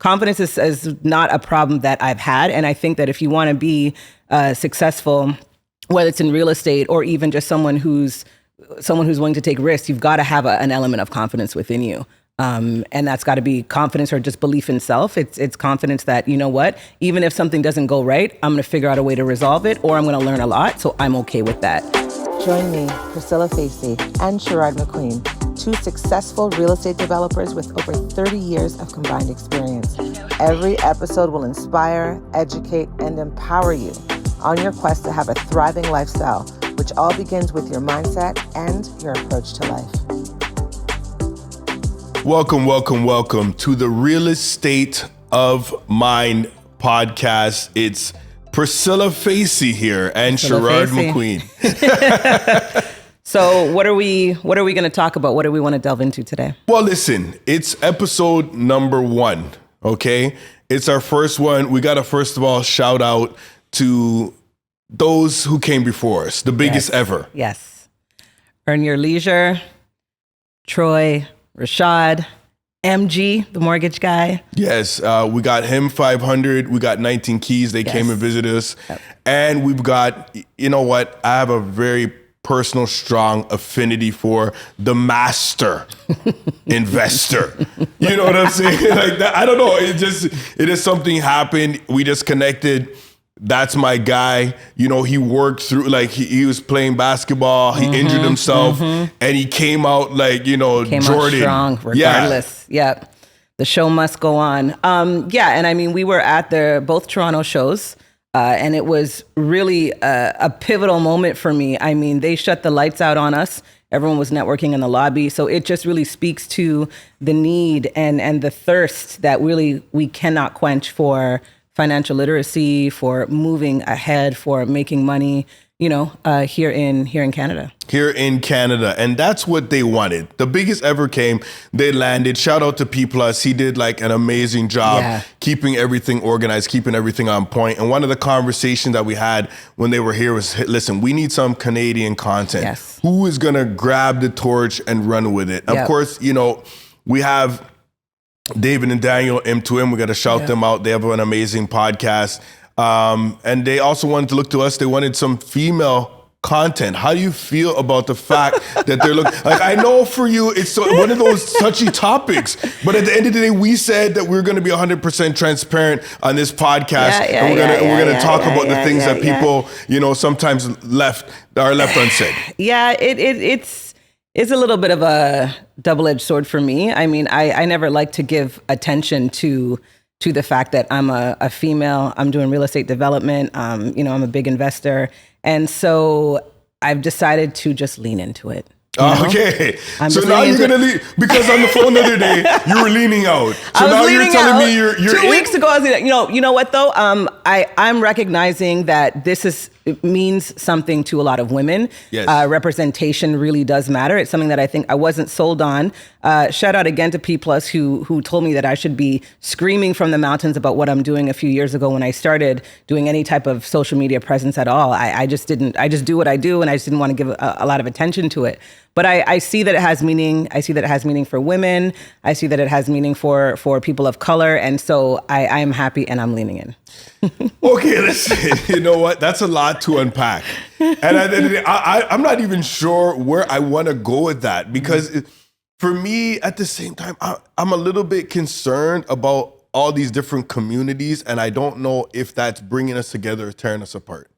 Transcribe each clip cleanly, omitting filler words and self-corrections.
confidence is not a problem that I've had. And I think that if you want to be successful, whether it's in real estate or even just someone who's willing to take risks, you've got to have an element of confidence within you. And that's got to be confidence or just belief in self. It's confidence that, you know what, even if something doesn't go right, I'm going to figure out a way to resolve it, or I'm going to learn a lot. So I'm okay with that. Join me, Priscilla Facey, and Sherard McQueen, two successful real estate developers with over 30 years of combined experience. Every episode will inspire, educate, and empower you on your quest to have a thriving lifestyle, which all begins with your mindset and your approach to life. Welcome to the Real Estate of Mind podcast. It's Priscilla Facey here and Sherard McQueen. So what are we going to talk about? What do we want to delve into today? Well, listen, it's episode number 1, okay? It's our first one. We got to first of all shout out to those who came before us, the biggest ever. Yes. Earn Your Leisure, Troy, Rashad, MG, the mortgage guy. Yes, we got him 500. We got 19 Keys. They came and visited us. Yep. And we've got, you know what? I have a very personal, strong affinity for the master investor. You know what I'm saying? Like that. I don't know. It is something happened. We just connected. That's my guy. You know, he worked through, like he was playing basketball. He injured himself and he came out like, you know, came Jordan. Out strong regardless. Yeah. The show must go on. And I mean, we were at both Toronto shows and it was really a pivotal moment for me. I mean, they shut the lights out on us. Everyone was networking in the lobby. So it just really speaks to the need and the thirst that really we cannot quench for financial literacy, for moving ahead, for making money, you know, here in Canada. Here in Canada. And that's what they wanted. The biggest ever came. They landed. Shout out to P+. He did like an amazing job keeping everything organized, keeping everything on point. And one of the conversations that we had when they were here was, listen, we need some Canadian content. Yes. Who is going to grab the torch and run with it? Of course, you know, we have David and Daniel, M2M, we got to shout them out. They have an amazing podcast. And they also wanted to look to us. They wanted some female content. How do you feel about the fact that they're looking? Like, I know for you, it's one of those touchy topics. But at the end of the day, we said that we're going to be 100% transparent on this podcast. And we're going to talk about the things that people, you know, sometimes are left unsaid. Yeah, it's a little bit of a double-edged sword for me. I mean, I never like to give attention to the fact that I'm a female. I'm doing real estate development. You know, I'm a big investor. And so I've decided to just lean into it. Okay. So now you're going to leave, because on the phone the other day, you were leaning out. So now you're telling me you're 2 weeks ago, I was like, you know what though? I'm recognizing that it means something to a lot of women. Yes. Representation really does matter. It's something that I think I wasn't sold on. Shout out again to P+, who told me that I should be screaming from the mountains about what I'm doing a few years ago when I started doing any type of social media presence at all. I just do what I do, and I just didn't want to give a lot of attention to it. But I see that it has meaning. I see that it has meaning for women. I see that it has meaning for people of color. And so I am happy and I'm leaning in. Okay, listen, you know what? That's a lot to unpack. And I'm not even sure where I want to go with that, because for me, at the same time, I'm a little bit concerned about all these different communities. And I don't know if that's bringing us together or tearing us apart.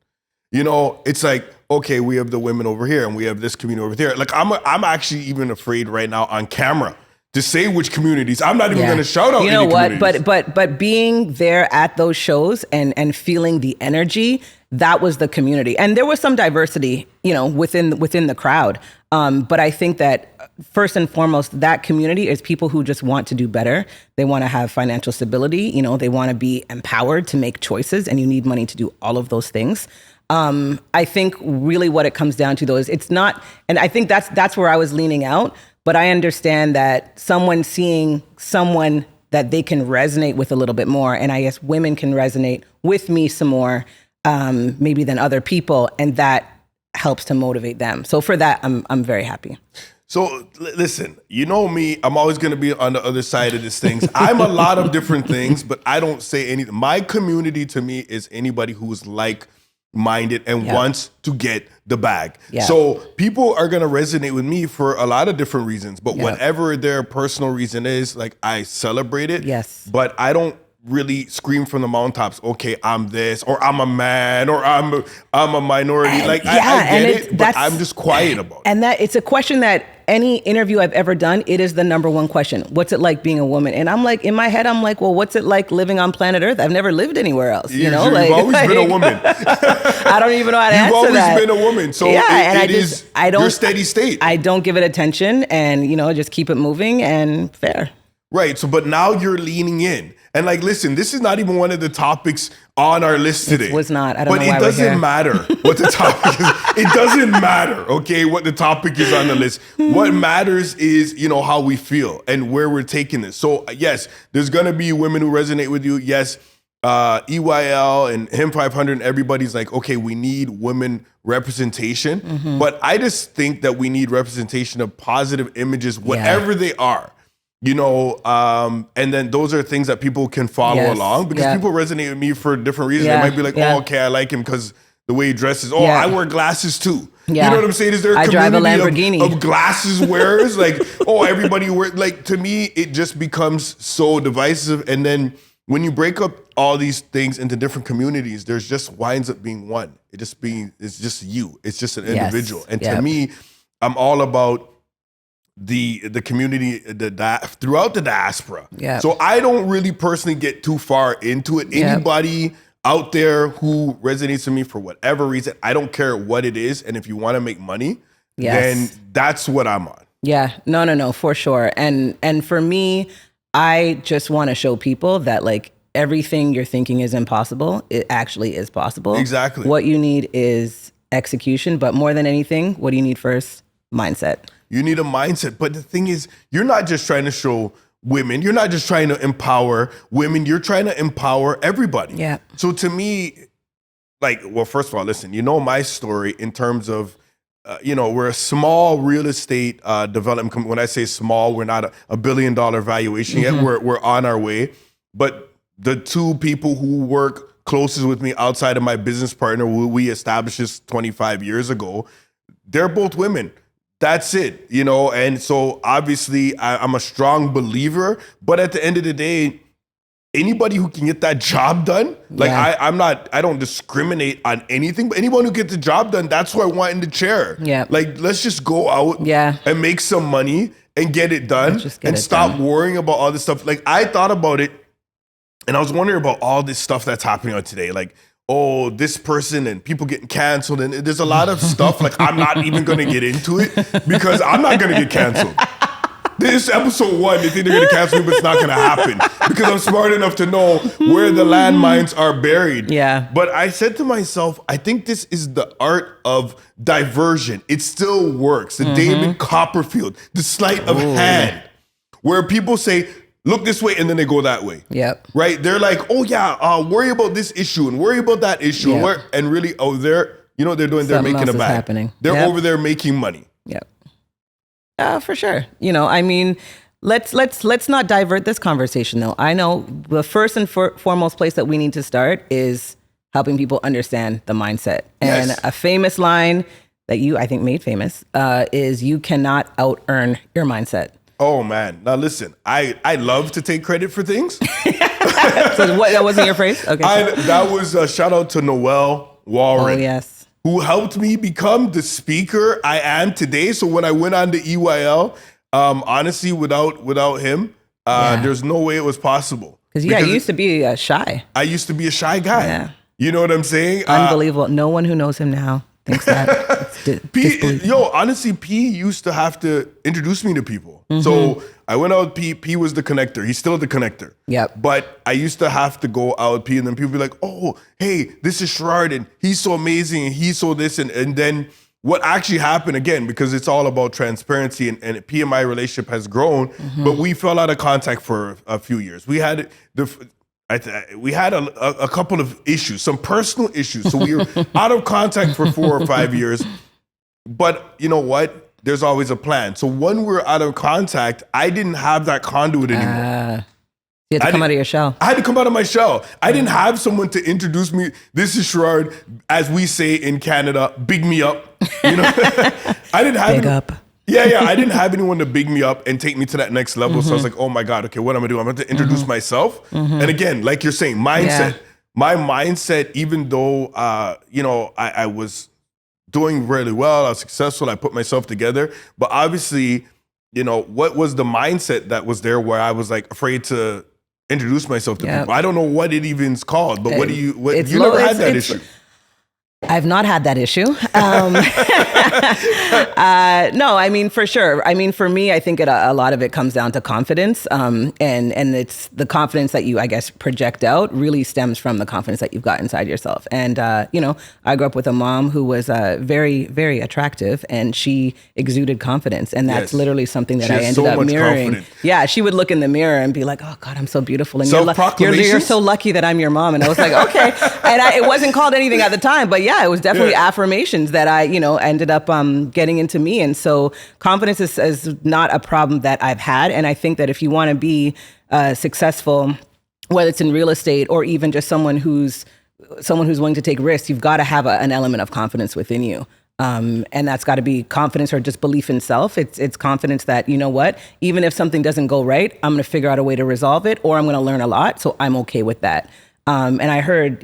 You know, it's like, okay, we have the women over here and we have this community over there. Like I'm actually even afraid right now on camera to say which communities. I'm not even going to shout out. You know what? But being there at those shows and feeling the energy, that was the community. And there was some diversity, you know, within the crowd. But I think that first and foremost, that community is people who just want to do better. They want to have financial stability. You know, they want to be empowered to make choices, and you need money to do all of those things. I think really what it comes down to though is it's not, and I think that's where I was leaning out, but I understand that someone seeing someone that they can resonate with a little bit more, and I guess women can resonate with me some more, maybe than other people, and that helps to motivate them. So for that, I'm very happy. So listen, you know me, I'm always going to be on the other side of these things. I'm a lot of different things, but I don't say anything. My community to me is anybody who's like-minded and wants to get the bag. So people are going to resonate with me for a lot of different reasons, but whatever their personal reason is, like I celebrate it. But I don't really scream from the mountaintops, okay, I'm this, or I'm a man, or I'm a minority. Like I get it, but I'm just quiet about it. And that it's a question that any interview I've ever done, it is the number one question. What's it like being a woman? And I'm like, in my head, I'm like, well, what's it like living on planet Earth? I've never lived anywhere else. You've always been a woman. I don't even know how to answer that. You've always been a woman. So it is your steady state. I don't give it attention and, just keep it moving and fair. Right. So, but now you're leaning in. And like, listen, this is not even one of the topics on our list today. It was not. I don't know why But it doesn't matter what the topic is. It doesn't matter, okay, what the topic is on the list. What matters is, how we feel and where we're taking this. So, yes, there's going to be women who resonate with you. Yes, EYL and Him 500 and everybody's like, okay, we need women representation. Mm-hmm. But I just think that we need representation of positive images, whatever they are. And then those are things that people can follow along because people resonate with me for different reasons. They might be like, oh, okay, I like him because the way he dresses. Oh, I wear glasses too. Yeah. You know what I'm saying? Is there a drive a community of glasses wearers? Like, oh, everybody wears, like, to me, it just becomes so divisive. And then when you break up all these things into different communities, there's just winds up being one. It's just you. It's just an individual. And to me, I'm all about the community throughout the diaspora. So I don't really personally get too far into it. Anybody out there who resonates with me for whatever reason, I don't care what it is. And if you want to make money, then that's what I'm on. No, for sure. And for me, I just want to show people that like everything you're thinking is impossible, it actually is possible. Exactly. What you need is execution, but more than anything, what do you need first? Mindset. You need a mindset. But the thing is, you're not just trying to show women. You're not just trying to empower women. You're trying to empower everybody. So to me, first of all, listen, my story in terms of, we're a small real estate development company. When I say small, we're not a $1 billion valuation yet. We're on our way. But the two people who work closest with me outside of my business partner, who we established this 25 years ago, they're both women. That's it, and so obviously I'm a strong believer, but at the end of the day, anybody who can get that job done, I don't discriminate on anything, but anyone who gets the job done, that's who I want in the chair. Like, let's just go out and make some money and get it done and stop worrying about all this stuff. Like, I thought about it and I was wondering about all this stuff that's happening on today. Like, oh, this person and people getting canceled. And there's a lot of stuff, like, I'm not even going to get into it because I'm not going to get canceled. This episode 1, they think they're going to cancel me, but it's not going to happen because I'm smart enough to know where the landmines are buried. But I said to myself, I think this is the art of diversion. It still works. The David Copperfield, the sleight of hand, where people say, look this way, and then they go that way. Right? They're like, oh yeah, worry about this issue and worry about that issue. And really, they're making a bag. Happening. They're over there making money. For sure. Let's not divert this conversation though. I know the first and foremost place that we need to start is helping people understand the mindset. And a famous line that you, I think, made famous is you cannot out-earn your mindset. Oh man. Now listen, I love to take credit for things. So that wasn't your phrase? Okay. That was a shout out to Noel Warren. Oh yes. Who helped me become the speaker I am today. So when I went on to EYL, honestly, without him, there's no way it was possible. Because you used to be shy. I used to be a shy guy. Yeah. You know what I'm saying? Unbelievable. No one who knows him now thinks that. Honestly, P used to have to introduce me to people. So I went out with P. P was the connector. He's still the connector. But I used to have to go out with P, and then people be like, oh, hey, this is Sherard, and he's so amazing, and he's so this. And then what actually happened, again, because it's all about transparency, and P and my relationship has grown, but we fell out of contact for a few years. We had a couple of issues, some personal issues. So we were out of contact for 4 or 5 years. But you know what? there's always a plan. So when we're out of contact, I didn't have that conduit anymore. You had to come out of your shell. I had to come out of my shell. I didn't have someone to introduce me. This is Sherard, as we say in Canada, big me up. You know, I didn't have big up. Yeah. I didn't have anyone to big me up and take me to that next level. So I was like, oh my God, okay, what am I doing? I'm going to introduce myself. And again, like you're saying, mindset. Yeah. My mindset, even though, I was doing really well, I was successful, I put myself together. But obviously, what was the mindset that was there where I was like afraid to introduce myself to people? I don't know what it even's called, but you never had that issue? I've not had that issue. No, I mean, for sure. I mean, for me, I think a lot of it comes down to confidence. And it's the confidence that you, I guess, project out really stems from the confidence that you've got inside yourself. And, I grew up with a mom who was very, very attractive, and she exuded confidence. And that's literally something that I ended up mirroring. Confidence. Yeah, she would look in the mirror and be like, oh God, I'm so beautiful. And you're so lucky that I'm your mom. And I was like, okay. And it wasn't called anything at the time, but yeah, it was definitely affirmations that I, ended up getting into me. And so confidence is not a problem that I've had. And I think that if you want to be successful, whether it's in real estate or even just someone who's willing to take risks, you've got to have an element of confidence within you. And that's got to be confidence or just belief in self. It's confidence that, you know what, even if something doesn't go right, I'm going to figure out a way to resolve it, or I'm going to learn a lot. So I'm okay with that. And I heard,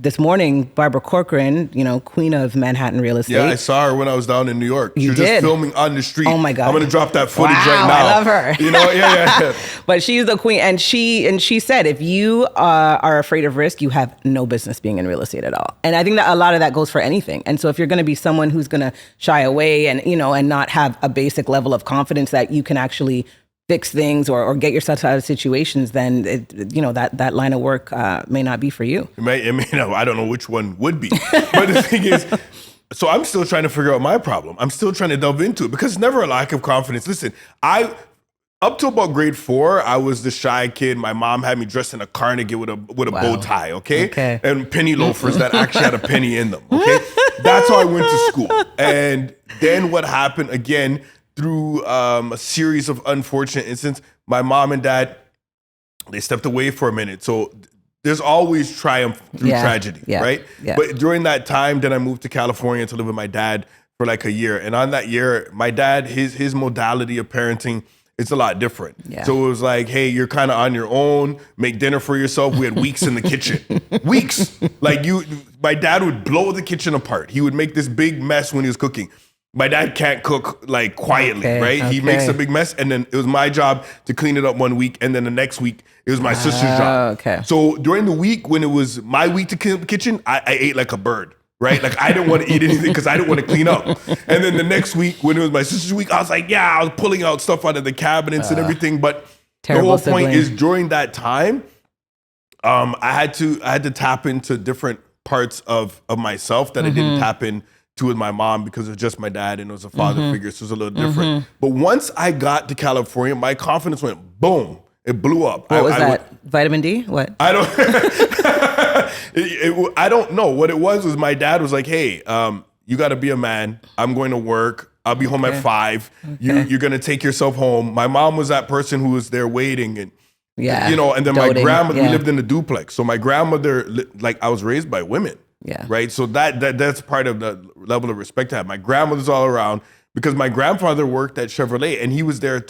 this morning, Barbara Corcoran, queen of Manhattan real estate. Yeah, I saw her when I was down in New York. She was just filming on the street. Oh my God. I'm going to drop that footage right now. I love her. Yeah. But she's the queen. And she said, if you are afraid of risk, you have no business being in real estate at all. And I think that a lot of that goes for anything. And so if you're going to be someone who's going to shy away and, and not have a basic level of confidence that you can actually fix things or get yourself out of situations, then that line of work may not be for you. I don't know which one would be. But the thing is, so I'm still trying to figure out my problem. I'm still trying to delve into it because it's never a lack of confidence. Listen, up to about grade 4, I was the shy kid. My mom had me dressed in a cardigan with a bow tie, okay? And penny loafers that actually had a penny in them, okay? That's how I went to school. And then what happened again, through a series of unfortunate incidents, my mom and dad, they stepped away for a minute. So there's always triumph through tragedy, right? Yeah. But during that time, then I moved to California to live with my dad for like a year. And on that year, my dad, his modality of parenting, it's a lot different. Yeah. So it was like, hey, you're kind of on your own, make dinner for yourself. We had weeks in the kitchen. Weeks. Like my dad would blow the kitchen apart. He would make this big mess when he was cooking. My dad can't cook like quietly, right? He makes a big mess, and then it was my job to clean it up one week, and then the next week it was my sister's job. Okay. So during the week when it was my week to clean up the kitchen, I ate like a bird, right? Like I didn't want to eat anything because I didn't want to clean up. And then the next week when it was my sister's week, I was like, I was pulling out stuff out of the cabinets and everything. But the whole point is during that time, I had to tap into different parts of myself that I didn't tap in to with my mom because it was just my dad and it was a father figure, so it was a little different. But once I got to California, my confidence went boom. It blew up. What was that? Vitamin D? What? I don't know. What it was my dad was like, hey, you got to be a man. I'm going to work. I'll be home at 5. You're going to take yourself home. My mom was that person who was there waiting and and then my grandmother, we lived in a duplex. So my grandmother, like I was raised by women. Yeah. Right. So that's part of the level of respect I have. My grandmother's all around because my grandfather worked at Chevrolet and he was there he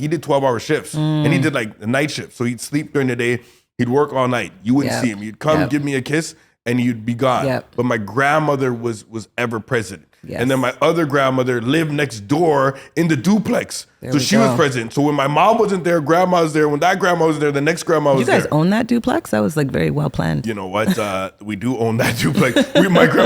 did 12-hour shifts and he did like the night shift. So he'd sleep during the day. He'd work all night. You wouldn't see him. He'd come give me a kiss and you'd be gone. Yep. But my grandmother was ever present. Yes. And then my other grandmother lived next door in the duplex. So she was present. So when my mom wasn't there, grandma was there. When that grandma was there, the next grandma was there. You guys own that duplex? That was like very well planned. You know what? We do own that duplex.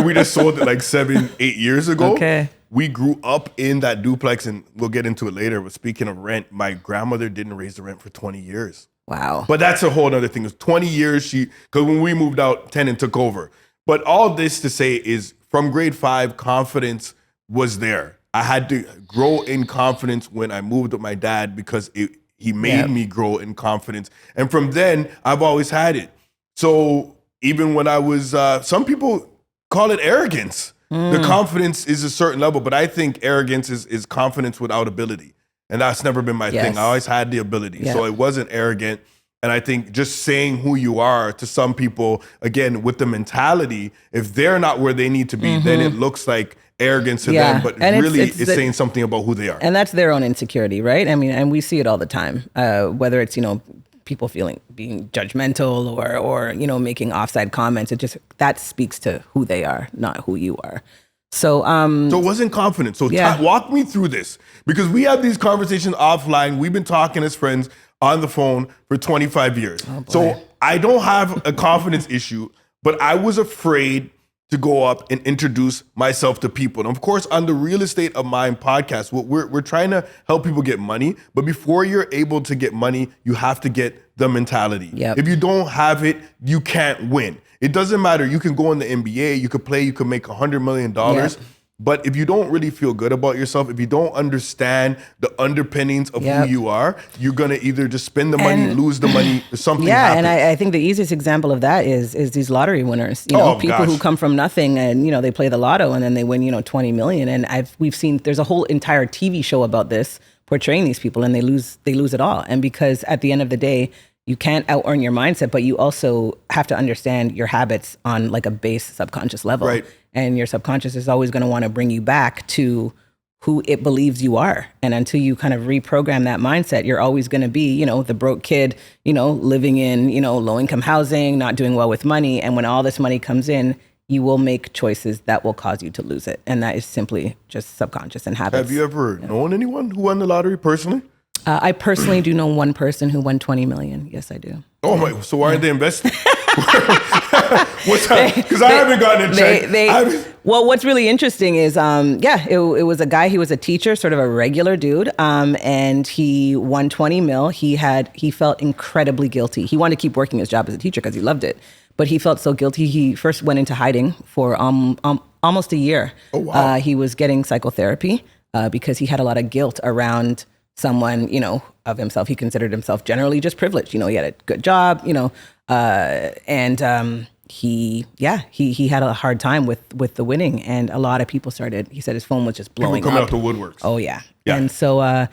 We just sold it like 7-8 years ago. Okay. We grew up in that duplex and we'll get into it later. But speaking of rent, my grandmother didn't raise the rent for 20 years. Wow. But that's a whole other thing. It was 20 years because when we moved out, tenant took over. But all this to say is from grade 5, confidence was there. I had to grow in confidence when I moved with my dad because he made me grow in confidence. And from then, I've always had it. So even when I was, some people call it arrogance. The confidence is a certain level, but I think arrogance is confidence without ability. And that's never been my thing. I always had the ability. So it wasn't arrogant. And I think just saying who you are to some people, again, with the mentality, if they're not where they need to be, then it looks like arrogance to them, but and really it's saying something about who they are. And that's their own insecurity, right? I mean, and we see it all the time, whether it's, people being judgmental or making offside comments. It just, that speaks to who they are, not who you are. So it wasn't confident. So walk me through this, because we have these conversations offline. We've been talking as friends on the phone for 25 years. So I don't have a confidence issue, but I was afraid to go up and introduce myself to people. And of course, on the Real Estate of Mind podcast, we're trying to help people get money. But before you're able to get money, you have to get the mentality. If you don't have it, you can't win. It doesn't matter. You can go in the NBA, you could play, you could make $100 million. But if you don't really feel good about yourself, if you don't understand the underpinnings of who you are, you're going to either just spend the money, lose the money, or something happens. And I think the easiest example of that is these lottery winners. People who come from nothing and, they play the lotto and then they win, 20 million. And we've seen, there's a whole entire TV show about this, portraying these people, and they lose it all. And because at the end of the day, you can't out-earn your mindset, but you also have to understand your habits on like a base subconscious level. Right. And your subconscious is always going to want to bring you back to who it believes you are. And until you kind of reprogram that mindset, you're always going to be, the broke kid, living in, low-income housing, not doing well with money. And when all this money comes in, you will make choices that will cause you to lose it. And that is simply just subconscious and habits. Have you ever known anyone who won the lottery personally? I personally do know one person who won 20 million. Yes, I do. Oh my! So why aren't they investing? What's that? Because I haven't gotten a check. Well, what's really interesting is, it was a guy. He was a teacher, sort of a regular dude, and he won 20 mil. He felt incredibly guilty. He wanted to keep working his job as a teacher because he loved it, but he felt so guilty. He first went into hiding for almost a year. Oh wow! He was getting psychotherapy because he had a lot of guilt around someone, of himself. He considered himself generally just privileged. He had a good job, and he had a hard time with the winning. And a lot of people he said his phone was just blowing people coming up. out the woodworks. Oh yeah. And so,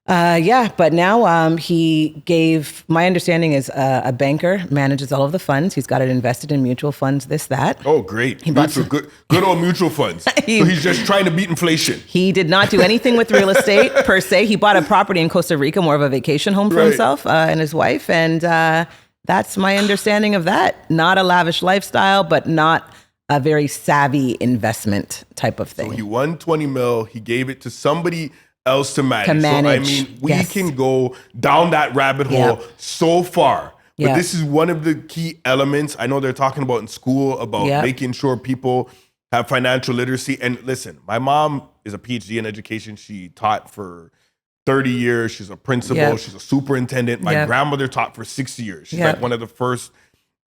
but now he gave, my understanding is a banker manages all of the funds. He's got it invested in mutual funds, this, that. Oh, great. Good old mutual funds. So he's just trying to beat inflation. He did not do anything with real estate per se. He bought a property in Costa Rica, more of a vacation home for himself and his wife. And that's my understanding of that. Not a lavish lifestyle, but not a very savvy investment type of thing. So he won 20 mil. He gave it to somebody else to manage. So, I mean, we can go down that rabbit hole so far. But this is one of the key elements. I know they're talking about in school about making sure people have financial literacy. And listen, my mom is a PhD in education. She taught for 30 years. She's a principal. She's a superintendent. My grandmother taught for 60 years. She's like one of the first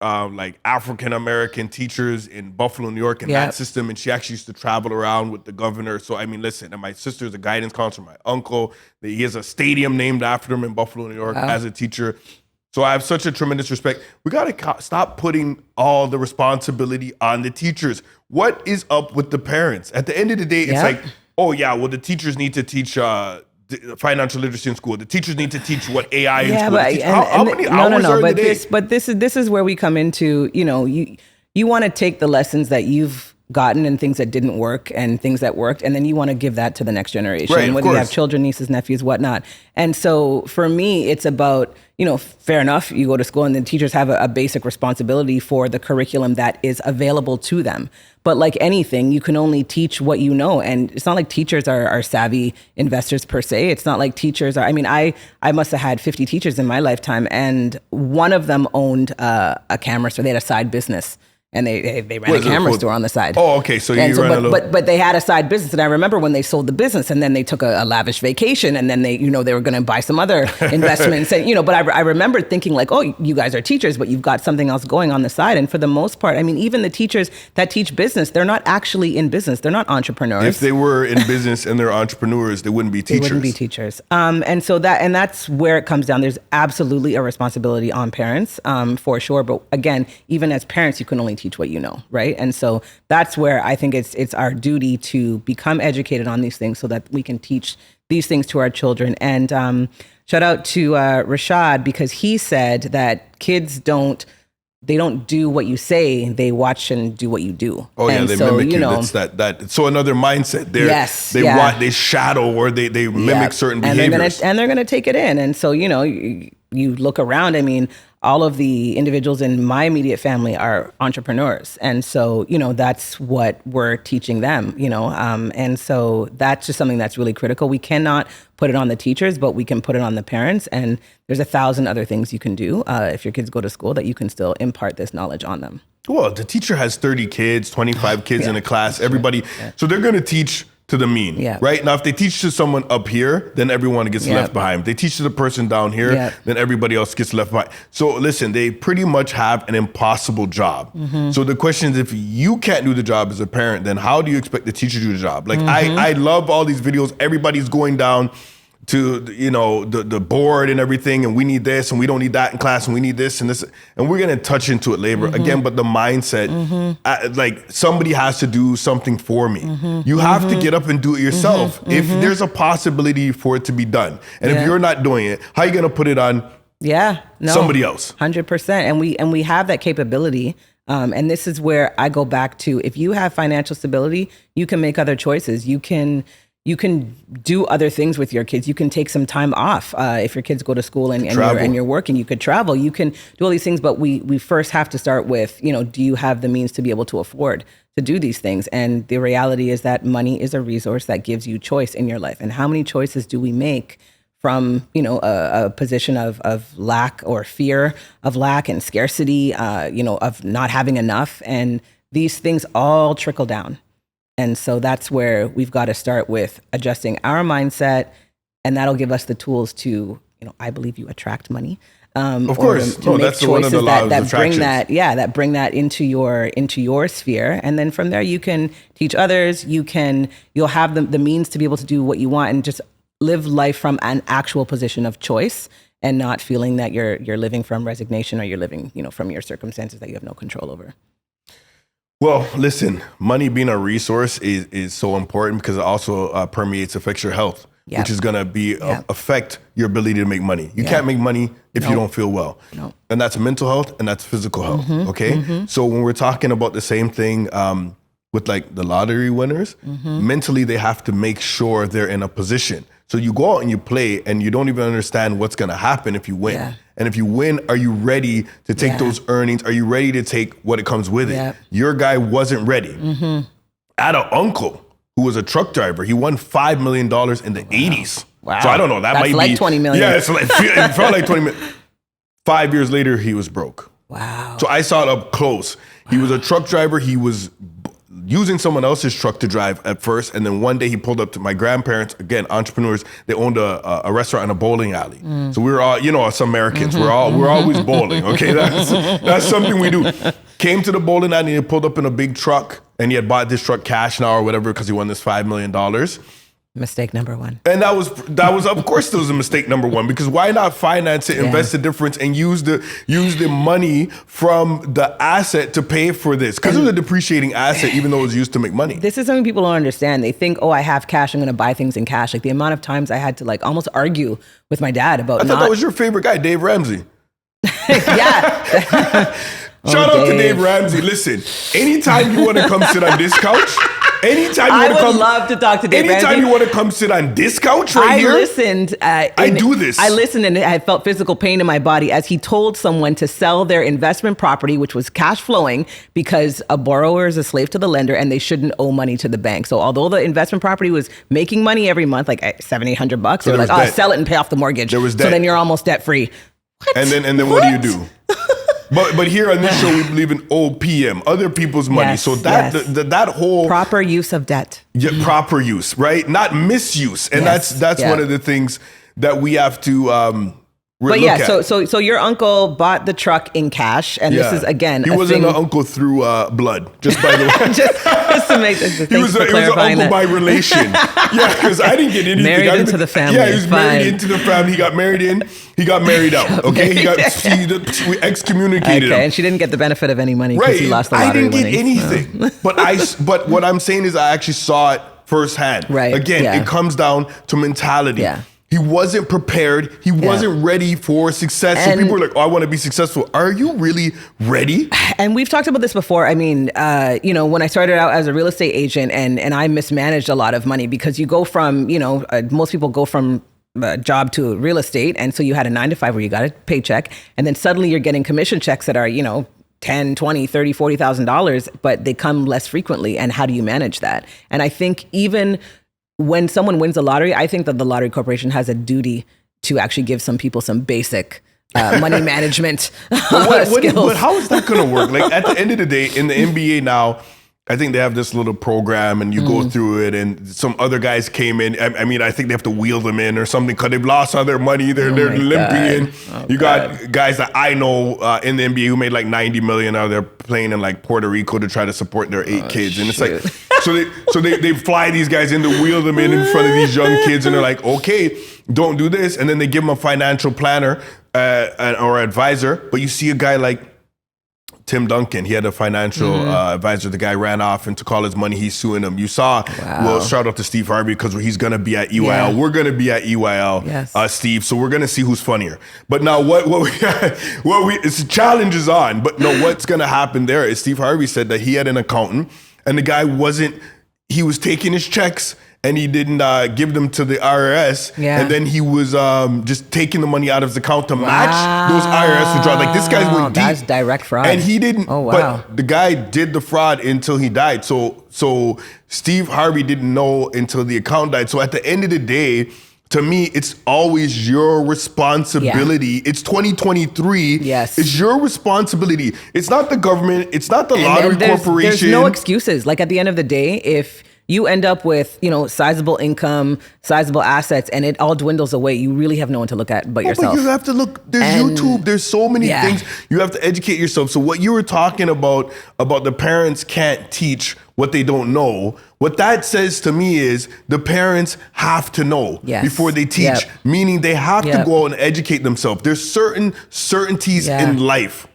African-American teachers in Buffalo, New York in that system. And she actually used to travel around with the governor. So, I mean, listen, and my sister's a guidance counselor. My uncle, he has a stadium named after him in Buffalo, New York as a teacher. So I have such a tremendous respect. We got to stop putting all the responsibility on the teachers. What is up with the parents? At the end of the day, it's like, oh yeah, well, the teachers need to teach financial literacy in school. The teachers need to teach what AI in school. But, how many hours are in the day? But this is where we come into, you want to take the lessons that you've gotten and things that didn't work and things that worked, and then you want to give that to the next generation, whether you have children, nieces, nephews, whatnot. And so for me, it's about, fair enough, you go to school and the teachers have a basic responsibility for the curriculum that is available to them. But like anything, you can only teach what you know. And it's not like teachers are savvy investors per se. It's not like teachers are, I must have had 50 teachers in my lifetime, and one of them owned a camera store. They had a side business. And they ran a camera store on the side. Oh, okay. So but they had a side business, and I remember when they sold the business, and then they took a lavish vacation, and then they were going to buy some other investments, and But I remember thinking like, oh, you guys are teachers, but you've got something else going on the side. And for the most part, even the teachers that teach business, they're not actually in business. They're not entrepreneurs. If they were in business and they're entrepreneurs, they wouldn't be teachers. They wouldn't be teachers. And that's where it comes down. There's absolutely a responsibility on parents, for sure. But again, even as parents, you can only teach teach what you know, right? And so that's where I think it's our duty to become educated on these things so that we can teach these things to our children. And shout out to Rashad, because he said that kids don't do what you say, they watch and do what you do. Oh yeah, and they so, mimic you. Know, That's so another mindset. They shadow or they mimic certain behaviors. And they're gonna take it in. And so, you look around, I mean, all of the individuals in my immediate family are entrepreneurs. And so, that's what we're teaching them, and so that's just something that's really critical. We cannot put it on the teachers, but we can put it on the parents. And there's 1,000 other things you can do if your kids go to school that you can still impart this knowledge on them. Well, the teacher has 30 kids, 25 kids in a class, everybody. So they're going to teach to the mean, right? Now, if they teach to someone up here, then everyone gets left behind. If they teach to the person down here, then everybody else gets left behind. So listen, they pretty much have an impossible job. So the question is, if you can't do the job as a parent, then how do you expect the teacher to do the job? Like I love all these videos. Everybody's going down to the board and everything, and we need this and we don't need that in class, and we need this and this, and we're gonna touch into it later again. But the mindset, like somebody has to do something for me. You have to get up and do it yourself if there's a possibility for it to be done. And if you're not doing it, how are you gonna put it on somebody else? 100%. And we have that capability. And this is where I go back to, if you have financial stability, you can make other choices. You can do other things with your kids. You can take some time off if your kids go to school and you're working. You could travel. You can do all these things, but we first have to start with, do you have the means to be able to afford to do these things? And the reality is that money is a resource that gives you choice in your life. And how many choices do we make from, a position of lack or fear of lack and scarcity, of not having enough? And these things all trickle down. And so that's where we've got to start with adjusting our mindset, and that'll give us the tools to, I believe you attract money. Of course, to make that's choices one of the laws that of bring that into your sphere, and then from there you can teach others. You'll have the means to be able to do what you want and just live life from an actual position of choice, and not feeling that you're living from resignation, or you're living from your circumstances that you have no control over. Well, listen, money being a resource is so important because it also affects your health, which is going to affect your ability to make money. You can't make money if you don't feel well. And that's mental health and that's physical health, okay? So when we're talking about the same thing with like the lottery winners, mentally they have to make sure they're in a position. So you go out and you play and you don't even understand what's going to happen if you win. Yeah. And if you win, are you ready to take those earnings? Are you ready to take what it comes with it? Your guy wasn't ready. I had an uncle who was a truck driver. He won $5 million in the 80s. Wow. So I don't know. That's might like be 20 million. Yeah, it felt like 20 million. 5 years later, he was broke. Wow. So I saw it up close. He was a truck driver. He was using someone else's truck to drive at first, and then one day he pulled up to my grandparents, again, entrepreneurs. They owned a restaurant and a bowling alley. So we were all, us Americans, we're always bowling, okay? That's something we do. Came to the bowling alley and he pulled up in a big truck, and he had bought this truck cash now or whatever because he won this $5 million. Mistake number one. And that was of course there was a mistake number one, because why not finance it, invest the difference, and use the money from the asset to pay for this? Because it was a depreciating asset, even though it was used to make money. This is something people don't understand. They think, I have cash, I'm going to buy things in cash. Like the amount of times I had to like almost argue with my dad about I thought that was your favorite guy, Dave Ramsey. Yeah. Shout out to Dave Ramsey. Listen, anytime you want to come sit on this couch, I would love to talk to Dave Ramsey. Anytime you want to come sit on this couch here. I listened. I do this. I listened and I felt physical pain in my body as he told someone to sell their investment property, which was cash flowing, because a borrower is a slave to the lender and they shouldn't owe money to the bank. So although the investment property was making money every month, like $700-800, they were like, sell it and pay off the mortgage. There was debt. So then you're almost debt free. What? And then what do you do? But here on this show, we believe in OPM, other people's money. Yes, so that whole proper use of debt, proper use, right? Not misuse, and that's one of the things that we have to But so your uncle bought the truck in cash, and this is again. He wasn't an uncle through blood, just by the way. just to make this. He was an uncle by relation. Yeah, because I didn't get anything. Married into the family. Yeah, he was married into the family. He got married in. He got married out. Okay, we excommunicated him. And she didn't get the benefit of any money because he lost the lottery. I didn't get anything. But what I'm saying is I actually saw it firsthand. Right. Again, it comes down to mentality. Yeah. He wasn't prepared. He wasn't ready for success. So people are like, oh, I want to be successful. Are you really ready? And we've talked about this before. I mean, when I started out as a real estate agent and I mismanaged a lot of money because you go from, most people go from job to real estate. And so you had a 9-to-5 where you got a paycheck. And then suddenly you're getting commission checks that are, $10, $20, $30, $40,000, but they come less frequently. And how do you manage that? And I think even when someone wins the lottery, I think that the Lottery Corporation has a duty to actually give some people some basic money management skills. But how is that going to work? Like at the end of the day, in the NBA now, I think they have this little program and you go through it and some other guys came in. I mean, I think they have to wheel them in or something because they've lost all their money. They're limping in. You got guys that I know in the NBA who made like 90 million out there playing in like Puerto Rico to try to support their 8 kids. And it's like, so they fly these guys in to wheel them in front of these young kids and they're like, okay, don't do this. And then they give them a financial planner or advisor. But you see a guy like Tim Duncan, he had a financial advisor. The guy ran off and took all his money. He's suing him. You saw, well, shout out to Steve Harvey because he's going to be at EYL. Yeah. We're going to be at EYL, Steve. So we're going to see who's funnier. But now it's challenges on. But no, what's going to happen there is Steve Harvey said that he had an accountant and the guy he was taking his checks and he didn't give them to the IRS. Yeah. And then he was just taking the money out of his account to match those IRS withdrawals. Like this guy went deep. That's direct fraud. And he didn't, but the guy did the fraud until he died. So Steve Harvey didn't know until the account died. So at the end of the day, to me, it's always your responsibility. Yeah. It's 2023. Yes. It's your responsibility. It's not the government. It's not the lottery corporation. There's no excuses. Like at the end of the day, if you end up with, sizable income, sizable assets, and it all dwindles away, you really have no one to look at but yourself. But you have to look, there's YouTube, there's so many things. You have to educate yourself. So what you were talking about the parents can't teach what they don't know, what that says to me is the parents have to know before they teach, meaning they have to go out and educate themselves. There's certain certainties in life.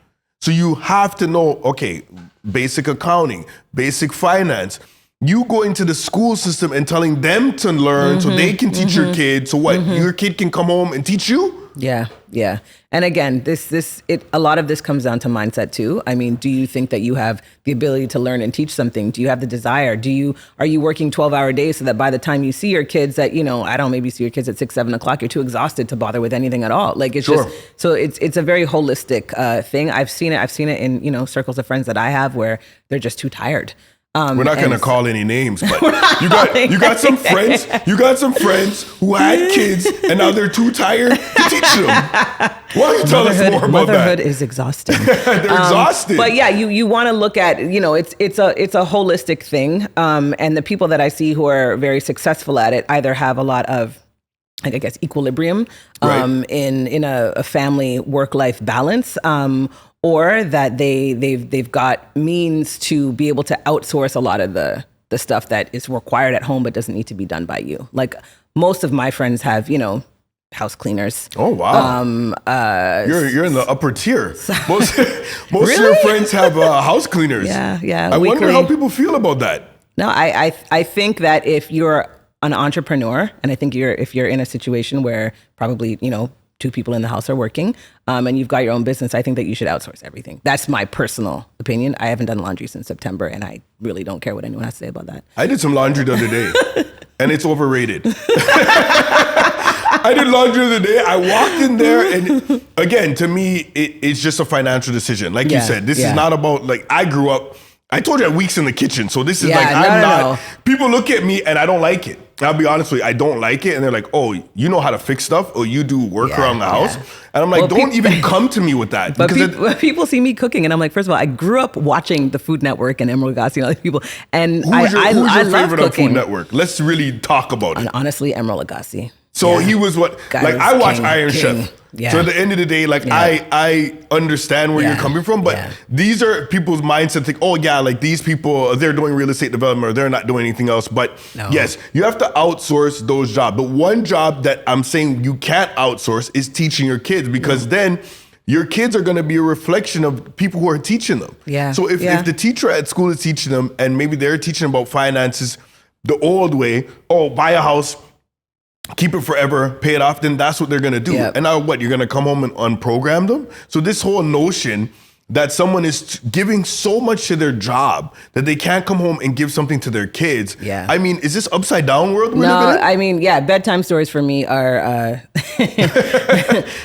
So you have to know, okay, basic accounting, basic finance. You go into the school system and telling them to learn so they can teach your kid. So what, your kid can come home and teach you? Yeah. And again, a lot of this comes down to mindset too. I mean, do you think that you have the ability to learn and teach something? Do you have the desire? Are you working 12-hour days so that by the time you see your kids at, maybe you see your kids at 6, 7 o'clock, you're too exhausted to bother with anything at all. Like it's just, so it's a very holistic thing. I've seen it in, circles of friends that I have where they're just too tired. We're not going to call any names, but you got some friends. You got some friends who had kids and now they're too tired to teach them. Why don't you tell us more about that? Motherhood is exhausting. They're exhausted. But yeah, you want to look at it's a holistic thing, and the people that I see who are very successful at it either have a lot of, I guess, equilibrium in a family work-life balance. Or that they've got means to be able to outsource a lot of the stuff that is required at home but doesn't need to be done by you. Like most of my friends have, house cleaners. Oh wow! You're in the upper tier. Most really? Of your friends have house cleaners. Yeah. I wonder how people feel about that. No, I think that if you're an entrepreneur, and I think if you're in a situation where probably 2 people in the house are working, and you've got your own business, I think that you should outsource everything. That's my personal opinion. I haven't done laundry since September, and I really don't care what anyone has to say about that. I did some laundry the other day, and it's overrated. I did laundry the other day. I walked in there, and again, to me, it's just a financial decision. Like you said, this is not about, like, I grew up, I told you I had weeks in the kitchen, so this is no. People look at me, and I don't like it. I'll be honest with you, I don't like it. And they're like, oh, you know how to fix stuff? Or you do work around the house? And I'm like, don't even come to me with that. But people see me cooking and I'm like, first of all, I grew up watching the Food Network and Emeril Lagasse and all these people. And who's your favorite on Food Network? Let's really talk about it. And honestly, Emeril Lagasse. So he was what? I watched Iron Chef. Yeah. So at the end of the day, like I understand where you're coming from, but these are people's mindset think, oh yeah, like these people, they're doing real estate development or they're not doing anything else. But yes, you have to outsource those jobs. But one job that I'm saying you can't outsource is teaching your kids, because then your kids are going to be a reflection of people who are teaching them. Yeah. So if the teacher at school is teaching them and maybe they're teaching them about finances the old way, oh, buy a house, keep it forever, pay it off, then that's what they're going to do. Yep. And now what? You're going to come home and unprogram them? So this whole notion that someone is giving so much to their job that they can't come home and give something to their kids. Yeah. I mean, is this upside down world we're living in? I mean, bedtime stories for me are,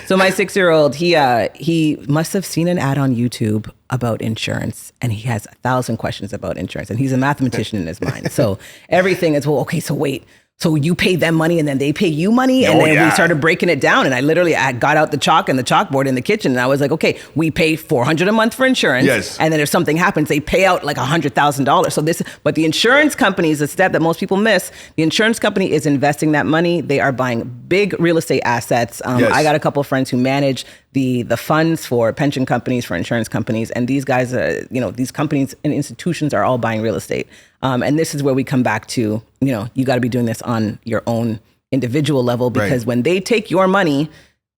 so my 6-year-old, he must have seen an ad on YouTube about insurance, and he has 1,000 questions about insurance, and he's a mathematician in his mind. So everything is, well, okay, so wait. So you pay them money and then they pay you money? And then we started breaking it down. And I got out the chalk and the chalkboard in the kitchen. And I was like, okay, we pay $400 a month for insurance. Yes. And then if something happens, they pay out like $100,000. But the insurance company is a step that most people miss. The insurance company is investing that money. They are buying big real estate assets. I got a couple of friends who manage the funds for pension companies, for insurance companies. And these guys, these companies and institutions are all buying real estate. And this is where we come back to, you got to be doing this on your own individual level, because when they take your money,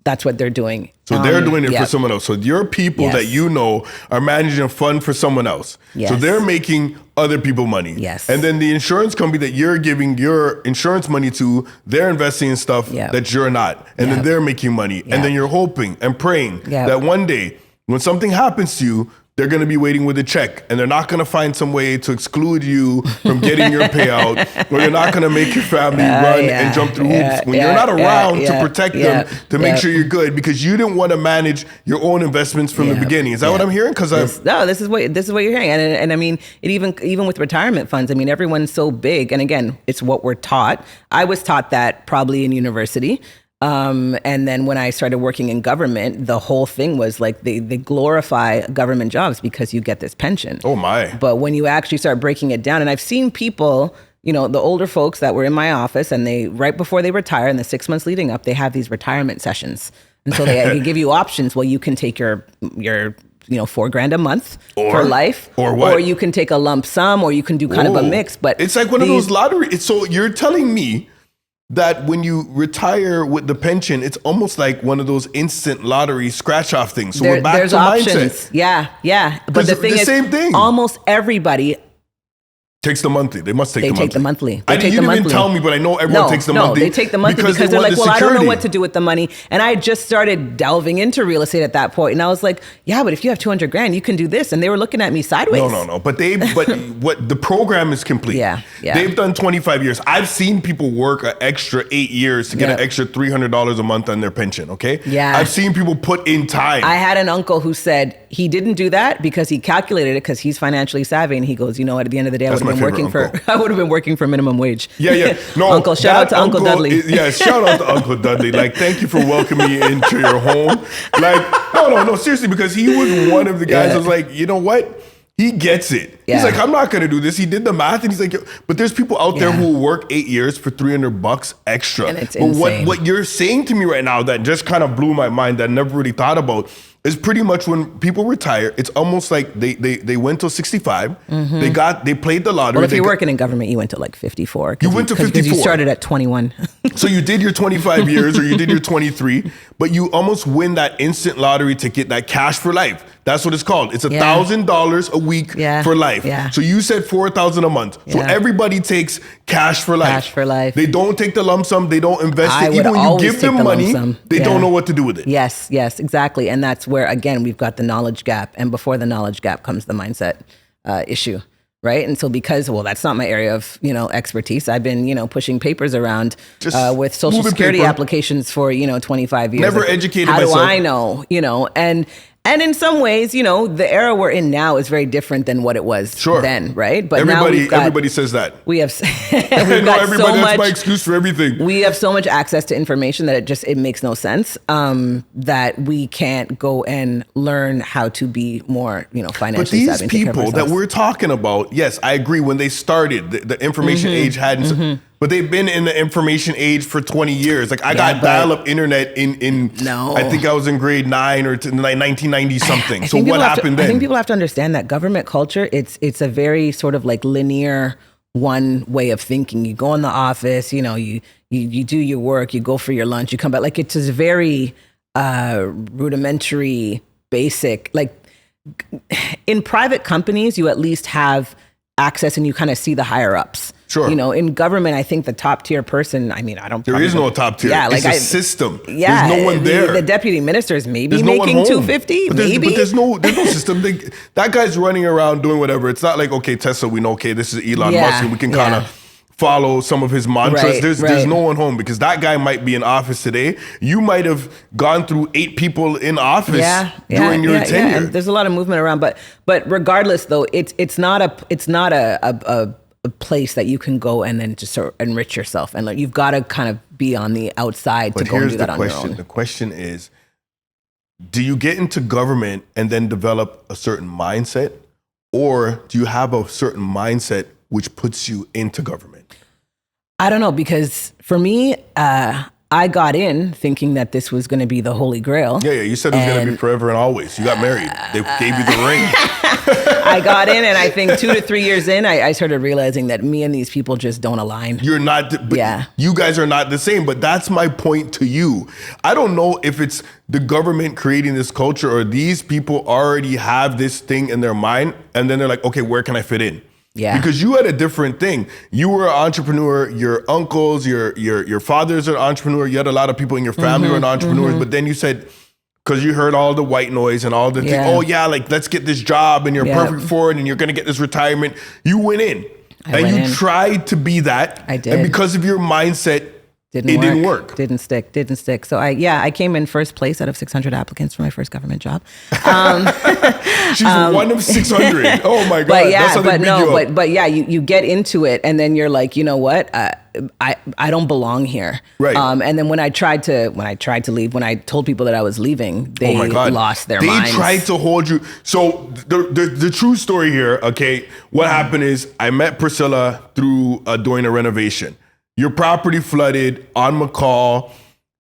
that's what they're doing. So they're doing it for someone else. So your people that are managing a fund for someone else. Yes. So they're making other people money. Yes. And then the insurance company that you're giving your insurance money to, they're investing in stuff that you're not. And then they're making money. And then you're hoping and praying that one day when something happens to you, they're going to be waiting with a check, and they're not going to find some way to exclude you from getting your payout, or they're not going to make your family run and jump through hoops when you're not around to protect them, to make sure you're good, because you didn't want to manage your own investments from the beginning. Is that what I'm hearing? Because this is what you're hearing, and I mean, it even with retirement funds. I mean, everyone's so big, and again, it's what we're taught. I was taught that probably in university. And then when I started working in government, the whole thing was like they glorify government jobs because you get this pension. Oh my. But when you actually start breaking it down, and I've seen people, the older folks that were in my office, and they, right before they retire, in the 6 months leading up, they have these retirement sessions. And so they give you options. Well, you can take your $4,000 a month for life, or you can take a lump sum, or you can do kind of a mix. But it's like one of those lottery. So you're telling me that when you retire with the pension, it's almost like one of those instant lottery scratch off things. So we're back to options. Mindset. Yeah. But the thing is, same thing. Almost everybody takes the monthly. They must take the monthly. They take the monthly. You didn't even tell me, but I know everyone takes the monthly. No, they take the monthly because they're like, well, I don't know what to do with the money. And I just started delving into real estate at that point. And I was like, yeah, but if you have $200,000, you can do this. And they were looking at me sideways. No. But what the program is complete. Yeah. They've done 25 years. I've seen people work an extra 8 years to get an extra $300 a month on their pension. Okay. Yeah. I've seen people put in time. I had an uncle who said he didn't do that because he calculated it because he's financially savvy. And he goes, at the end of the day, I would have been working for minimum wage. Yeah. No, Uncle, shout out to Uncle Dudley. Shout out to Uncle Dudley. Like, thank you for welcoming me into your home. Like, no, seriously, because he was one of the guys who was like, you know what? He gets it. Yeah. He's like, I'm not going to do this. He did the math, and he's like, but there's people out there who will work 8 years for $300 extra. And it's insane. What you're saying to me right now that just kind of blew my mind, that I never really thought about, is pretty much when people retire, it's almost like they went till 65. Mm-hmm. They played the lottery. Well, if you're working in government, you went to like 54. You went to 54. Because you started at 21. So you did your 25 years or you did your 23, but you almost win that instant lottery ticket, that cash for life. That's what it's called. It's $1,000 a week for life. Yeah. So you said $4,000 a month. So everybody takes cash for life. Cash for life. They don't take the lump sum. They don't invest it. Even when you give them money, they don't know what to do with it. Yes, exactly. And that's where, again, we've got the knowledge gap. And before the knowledge gap comes the mindset issue. Right. And so because, that's not my area of, expertise. I've been, pushing papers around with Social Security applications for, 25 years. Never educated myself. How do I know, And in some ways, the era we're in now is very different than what it was then, right? But everybody says that. We have That's my excuse for everything. We have so much access to information that it makes no sense that we can't go and learn how to be more, financially savvy. But these people that we're talking about, yes, I agree. When they started, the information age hadn't. But they've been in the information age for 20 years. Like I got dial-up internet in I think I was in grade 9 or like 1990 something. So what happened then? I think people have to understand that government culture, it's a very sort of like linear one way of thinking. You go in the office, you know, you do your work, you go for your lunch, you come back. Like it's just very rudimentary, basic. Like in private companies, you at least have access and you kind of see the higher ups. Sure. You know, in government, I think the top tier person, I mean, There is no top tier. Yeah, it's a system. Yeah. There's no one there. The deputy ministers maybe making $250, maybe. But there's no system. That guy's running around doing whatever. It's not like, okay, Tesla, we know, okay, this is Elon Musk, and we can kind of follow some of his mantras. Right, there's no one home because that guy might be in office today. You might have gone through 8 people in office during your tenure. Yeah. There's a lot of movement around, but regardless, though, it's not a place that you can go and then just sort of enrich yourself, and like you've got to kind of be on the outside to go and do that on your own. The question is, do you get into government and then develop a certain mindset, or do you have a certain mindset which puts you into government? I don't know, because for me, I got in thinking that this was going to be the Holy Grail. Yeah. You said it was going to be forever and always. You got married. They gave you the ring. I got in, and I think 2 to 3 years in, I started realizing that me and these people just don't align. You're not, you guys are not the same, but that's my point to you. I don't know if it's the government creating this culture or these people already have this thing in their mind, and then they're like, okay, where can I fit in? Yeah. Because you had a different thing. You were an entrepreneur, your uncles, your father's an entrepreneur, you had a lot of people in your family who were entrepreneurs, but then you said, because you heard all the white noise and all the thing, oh yeah, like let's get this job and you're perfect for it and you're gonna get this retirement. You went in and you tried to be that. I did. And because of your mindset, didn't work. Didn't stick. So I came in first place out of 600 applicants for my first government job. She's one of 600. Oh my God. But you get into it and then you're like, you know what? I don't belong here. Right. And then when I tried to leave, when I told people that I was leaving, they lost their minds. They tried to hold you. So the true story here, okay, what happened is I met Priscilla through doing a renovation. Your property flooded on McCall.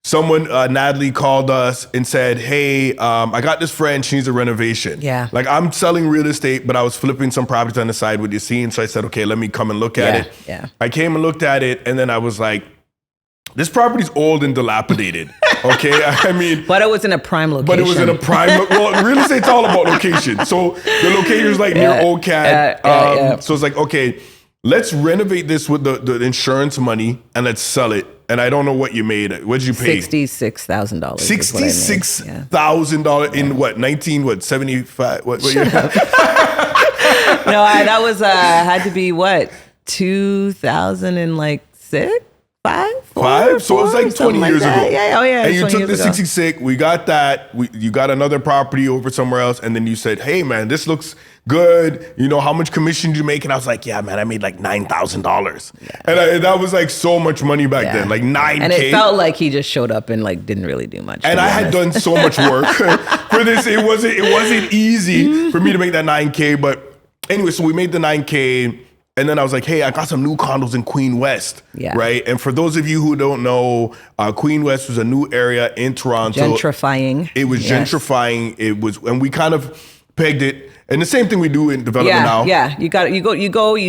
Someone, Natalie, called us and said, hey, I got this friend, she needs a renovation. Yeah. Like I'm selling real estate, but I was flipping some properties on the side with your scene. So I said, okay, let me come and look at it. Yeah. I came and looked at it and then I was like, this property's old and dilapidated. Okay. I mean. But it was in a prime location. Well, real estate's all about location. So the location is like near OCAD. So it's like, okay, let's renovate this with the insurance money and let's sell it. And I don't know what you made. What did you pay? $66,000. $66,000 in what? 75? What year? No, that was had to be what? 2006? Five? So it was like 20 years ago. Yeah. And you took the 66. We got that. You got another property over somewhere else. And then you said, hey, man, this looks good. You know, how much commission did you make? And I was like, yeah, man, I made like $9,000. Yeah. And that was like so much money back then, like $9K. And it felt like he just showed up and like didn't really do much. And I had done so much work for this. It wasn't easy for me to make that $9K. But anyway, so we made the $9K. And then I was like, hey, I got some new condos in Queen West, right? And for those of you who don't know, Queen West was a new area in Toronto. Gentrifying. It was gentrifying. It was, and we kind of pegged it. And the same thing we do in development now. Yeah, you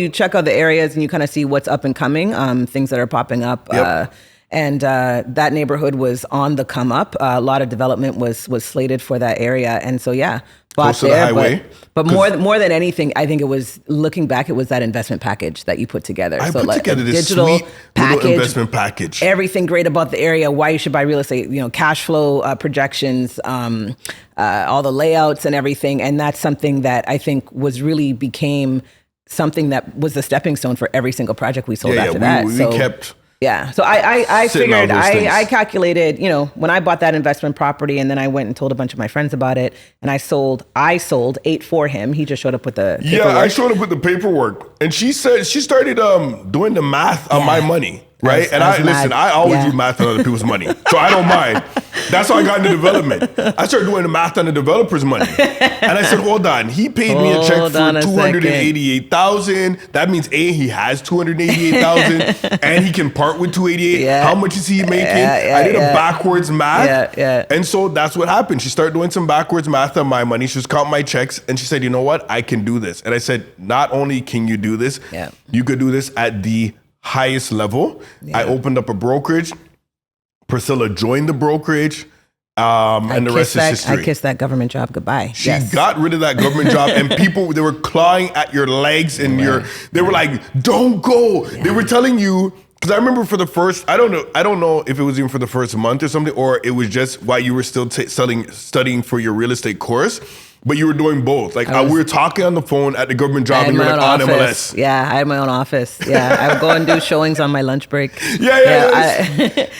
check out the areas and you kind of see what's up and coming, things that are popping up. Yep. And that neighborhood was on the come up. A lot of development was slated for that area. And so, bought close to the highway. But more than anything, I think it was, looking back, it was that investment package that you put together. I put together this digital sweet little investment package. Everything great about the area, why you should buy real estate, cash flow projections, all the layouts and everything. And that's something that I think became something that was the stepping stone for every single project we sold after that. We kept... Yeah. So I figured, I calculated, when I bought that investment property and then I went and told a bunch of my friends about it and I sold 8 for him. He just showed up with the paperwork. Yeah, I showed up with the paperwork. And she said, she started doing the math on my money. right? And I always do math on other people's money, so I don't mind. That's how I got into development. I started doing the math on the developer's money, and I said, "Hold on, he paid me a check for $288,000. That means he has $288,000, and he can part with $288. Yeah. How much is he making?" I did a backwards math, and so that's what happened. She started doing some backwards math on my money. She was counting my checks, and she said, "You know what? I can do this." And I said, "Not only can you do this, you could do this at the highest level." I opened up a brokerage. Priscilla joined the brokerage, and the rest is history. I kissed that government job goodbye. She got rid of that government job, and people, they were clawing at your legs, and they were like, "Don't go." They were telling you, because I remember for the first, I don't know if it was even for the first month or something, or it was just while you were still studying for your real estate course. But you were doing both. Like we were talking on the phone at the government job, and you were like on MLS. Yeah, I had my own office. Yeah, I would go and do showings on my lunch break. And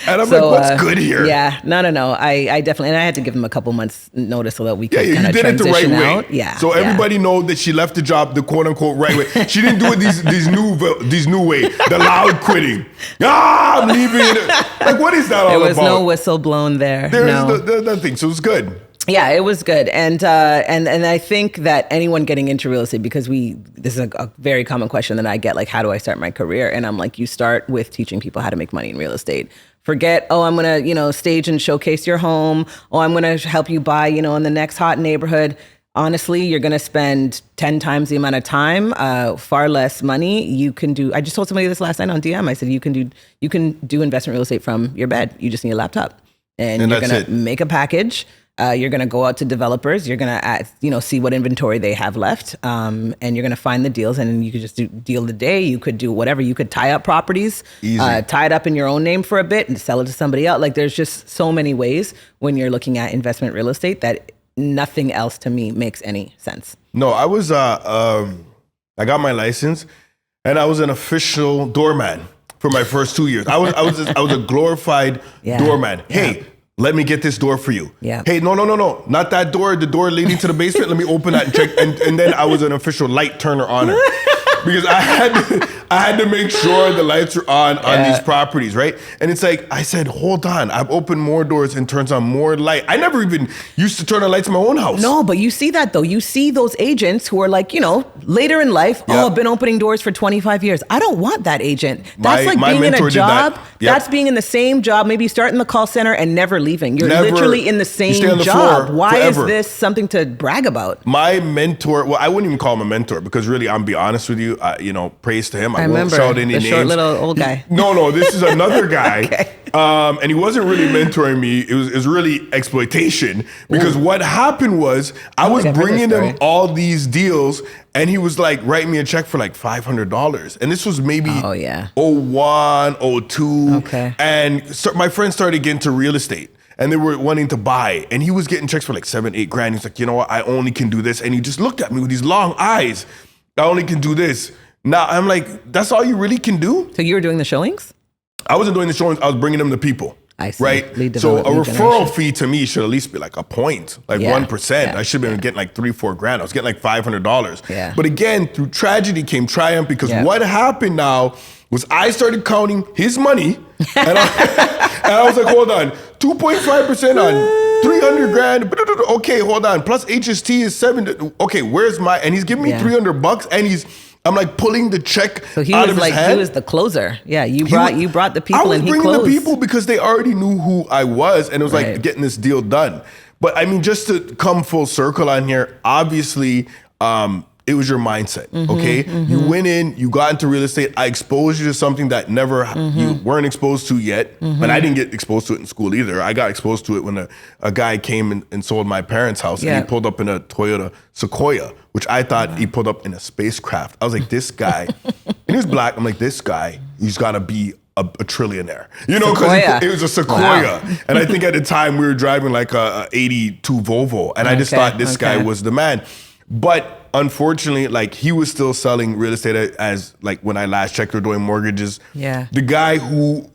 I'm like, what's good here? Yeah, no. I definitely, and I had to give them a couple months notice so that we could kind of did it the right out. way. Yeah. So everybody know that she left the job the quote unquote right way. She didn't do it these new way. The loud quitting. I'm leaving. Like, what is that all about? There was no whistle blown there. There's nothing. So it was good. Yeah, it was good. And I think that anyone getting into real estate, because this is a very common question that I get, like, how do I start my career? And I'm like, you start with teaching people how to make money in real estate. Forget, I'm going to, stage and showcase your home. I'm going to help you buy, in the next hot neighborhood. Honestly, you're going to spend 10 times the amount of time, far less money. You can do, I just told somebody this last night on DM. I said, you can do investment real estate from your bed. You just need a laptop and you're going to make a package. You're going to go out to developers. You're going to, see what inventory they have left. And you're going to find the deals, and you could just do deal the day. You could do whatever. You could tie up properties, tie it up in your own name for a bit and sell it to somebody else. Like, there's just so many ways when you're looking at investment real estate that nothing else to me makes any sense. No, I was, I got my license, and I was an official doorman for my first 2 years. I was a glorified doorman. Hey, let me get this door for you. Yeah. Hey, no, not that door. The door leading to the basement. Let me open that and check. And then I was an official light turner on her. Because I had to make sure the lights are on these properties, right? And it's like, I said, hold on, I've opened more doors and turns on more light. I never even used to turn on lights in my own house. No, but you see that though. You see those agents who are like, later in life, I've been opening doors for 25 years. I don't want that agent. That's like being in a job. That's being in the same job. Maybe you start in the call center and never leaving. You're literally in the same job. Why is this something to brag about? My mentor, well, I wouldn't even call him a mentor, because really, I'm be honest with you, praise to him. I won't shout any names. The short little old guy. No, this is another guy. Okay. And he wasn't really mentoring me. It was really exploitation, because what happened was I was bringing him all these deals, and he was like writing me a check for like $500. And this was maybe 01, 02. Okay. And so my friends started getting to real estate, and they were wanting to buy, and he was getting checks for like $7-8 grand. He's like, you know what? I only can do this. And he just looked at me with these long eyes. I only can do this. Now I'm like, that's all you really can do? So you were doing the showings? I wasn't doing the showings. I was bringing them to people. I see. Right? So a referral fee to me should at least be like a point, like 1%. I should have been getting like $3-4 grand. I was getting like $500. Yeah. But again, through tragedy came triumph, because what happened now was I started counting his money, and I was like, hold on, 2.5% on 300 grand. Okay, hold on. Plus HST is 7. Okay, where's my? And he's giving me $300, and I'm like pulling the check out of his hand. He was the closer. Yeah, you brought the people, and he closed. I was bringing the people because they already knew who I was, and it was like getting this deal done. But I mean, just to come full circle on here, obviously, it was your mindset, okay? You went in, you got into real estate. I exposed you to something that you weren't exposed to yet. But I didn't get exposed to it in school either. I got exposed to it when a guy came and sold my parents' house, and he pulled up in a Toyota Sequoia, which I thought he pulled up in a spacecraft. I was like, this guy, and he was black. I'm like, this guy, he's gotta be a trillionaire, because it was a Sequoia. Wow. And I think at the time we were driving like a 82 Volvo, and I just thought this guy was the man. But unfortunately, like, he was still selling real estate as like when I last checked, or doing mortgages. Yeah. The guy who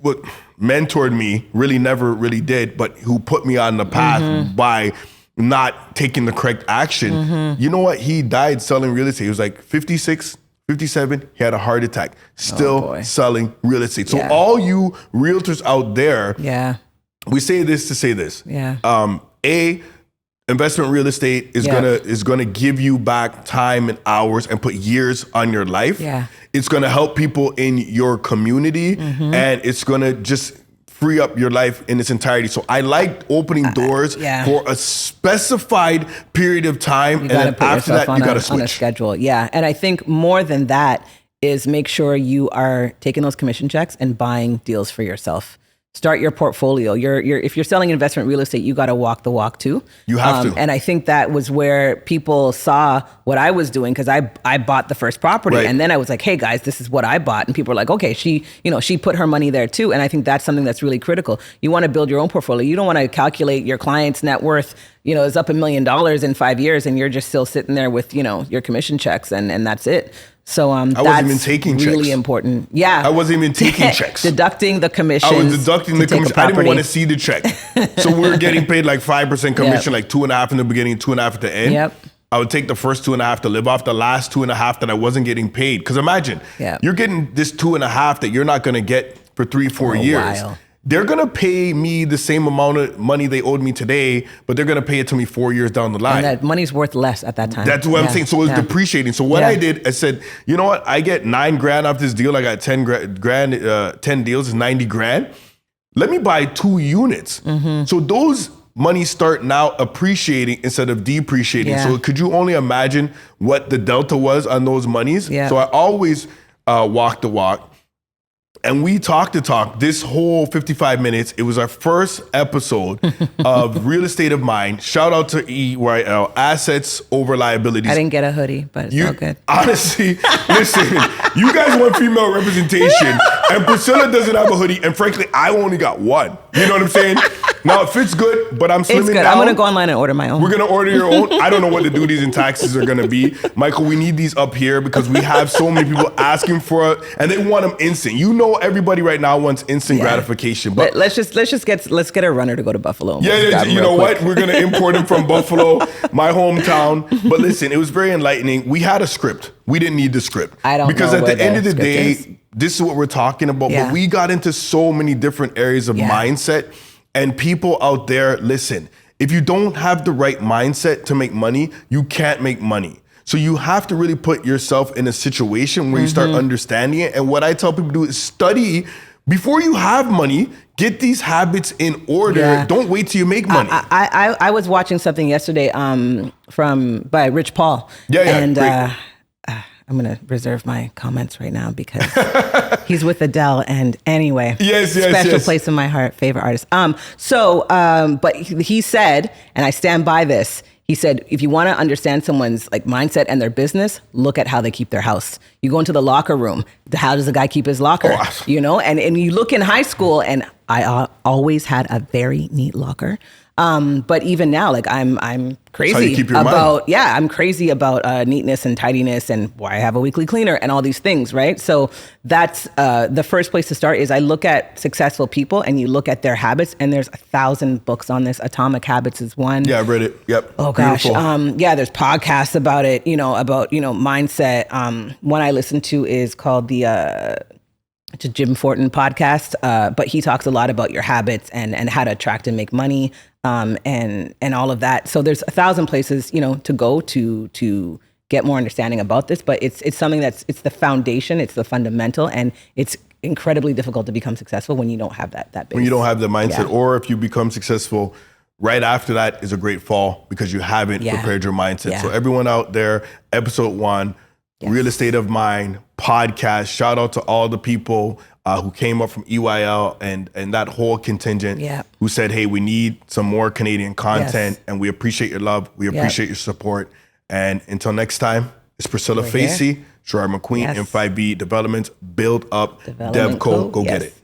mentored me really never really did, but who put me on the path by not taking the correct action. You know what? He died selling real estate. He was like 56 57, he had a heart attack. Still selling real estate. So all you realtors out there, we say this to say this. Investment real estate is gonna give you back time and hours and put years on your life. It's gonna help people in your community, and it's gonna just free up your life in its entirety. So I like opening doors for a specified period of time, and then after that, you gotta switch. On a schedule. And I think more than that is make sure you are taking those commission checks and buying deals for yourself. Start your portfolio. If you're selling investment real estate, you got to walk the walk too. You have to. And I think that was where people saw what I was doing, because I bought the first property, and then I was like, hey guys, this is what I bought, and people were like, okay, she put her money there too. And I think that's something that's really critical. You want to build your own portfolio. You don't want to calculate your client's net worth, is up $1 million in 5 years, and you're just still sitting there with your commission checks, and that's it. So I wasn't even taking really checks. Important. Yeah, I wasn't even taking checks. Deducting the commissions. I was deducting the commission. I didn't even want to see the check. So we were getting paid like 5% commission, like 2.5 in the beginning, 2.5 at the end. I would take the first 2.5 to live off the last 2.5 that I wasn't getting paid. Because imagine, you're getting this 2.5 that you're not going to get for 3-4 years. While. They're going to pay me the same amount of money they owed me today, but they're going to pay it to me 4 years down the line. And that money's worth less at that time. That's what I'm saying. So it was depreciating. So what I did, I said, you know what? I get $9,000 off this deal. I got 10 deals is $90,000. Let me buy 2 units. So those monies start now appreciating instead of depreciating. So could you only imagine what the delta was on those monies? So I always walk the walk. And we talk the talk this whole 55 minutes. It was our first episode of Real Estate of Mind. Shout out to EYL, Assets Over Liabilities. I didn't get a hoodie, but it's all good. Honestly, listen, you guys want female representation, and Priscilla doesn't have a hoodie, and frankly, I only got one. You know what I'm saying? Now, it fits good, but I'm slimming It's good. down. I'm going to go online and order my own. We're going to order your own. I don't know what the duties and taxes are going to be. Michael, we need these up here because we have so many people asking for it, and they want them instant. Everybody right now wants instant gratification. But let's get a runner to go to Buffalo. You know what? We're going to import him from Buffalo, my hometown. But listen, it was very enlightening. We had a script. We didn't need the script. Because at the end of the day, this is what we're talking about. But we got into so many different areas of mindset. And people out there, listen, if you don't have the right mindset to make money, you can't make money. So you have to really put yourself in a situation where you start understanding it. And what I tell people to do is study before you have money. Get these habits in order. Don't wait till you make money. I was watching something yesterday by Rich Paul. And I'm going to reserve my comments right now because he's with Adele. And anyway, special place in my heart, favorite artist. But he said, and I stand by this, he said, if you want to understand someone's mindset and their business, look at how they keep their house. You go into the locker room. How does the guy keep his locker? And you look in high school, and I always had a very neat locker. But even now, I'm crazy about, I'm crazy about neatness and tidiness and why I have a weekly cleaner and all these things, right? So that's the first place to start is I look at successful people and you look at their habits, and there's 1,000 books on this. Atomic Habits is one. Yeah, I read it. Yep. Oh gosh. There's podcasts about it, about mindset. One I listen to is called the Jim Fortin podcast, but he talks a lot about your habits and how to attract and make money, and all of that. So there's 1,000 places, to go to get more understanding about this, but it's something it's the foundation, it's the fundamental, and it's incredibly difficult to become successful when you don't have that base. When you don't have the mindset, or if you become successful, right after that is a great fall because you haven't prepared your mindset. So everyone out there, episode 1, Real Estate of Mind podcast. Shout out to all the people who came up from EYL and that whole contingent who said, hey, we need some more Canadian content, and we appreciate your love. We appreciate your support. And until next time, it's Priscilla Facey, Sherard McQueen, M5B Developments, Build Up, DevCo. Go get it.